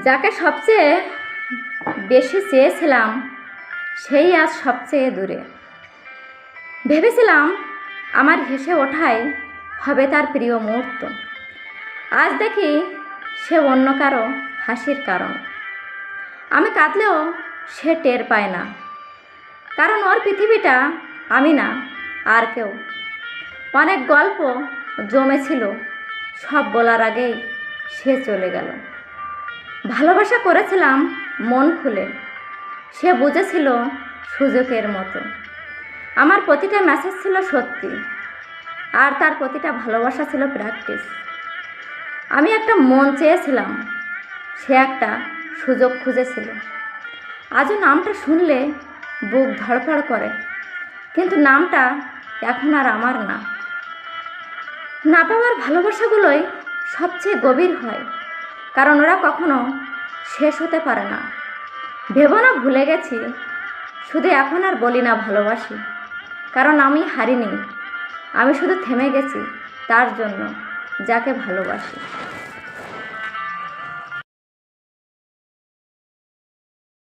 যাকে সবচেয়ে বেশি চেয়েছিলাম সেই আজ সবচেয়ে দূরে। ভেবেছিলাম আমার হেসে ওঠাই হবে তার প্রিয় মুহূর্ত। আজ দেখি সে অন্য কারো হাসির কারণ। আমি কাঁদলেও সে টের পায় না, কারণ ওর পৃথিবীটা আমি না, আর কেউ। অনেক গল্প জমেছিল, সব বলার আগেই সে চলে গেল। ভালোবাসা করেছিলাম মন খুলে, সে বুঝেছিল সুযোগের মতো। আমার প্রতিটা মেসেজ ছিল সত্যি, আর তার প্রতিটা ভালোবাসা ছিল প্র্যাকটিস। আমি একটা মন চেয়েছিলাম, সে একটা সুযোগ খুঁজেছিল। আজও নামটা শুনলে বুক ধড়ফড় করে, কিন্তু নামটা এখন আর আমার না। না পাওয়ার ভালোবাসাগুলোই সবচেয়ে গভীর হয়, কারণ ওরা কখনো শেষ হতে পারে না। ভেবো না ভুলে গেছি, শুধু এখন আর বলি না ভালোবাসি, কারণ আমি হারিনি। আমি শুধু থেমে গেছি তার জন্য যাকে ভালোবাসি।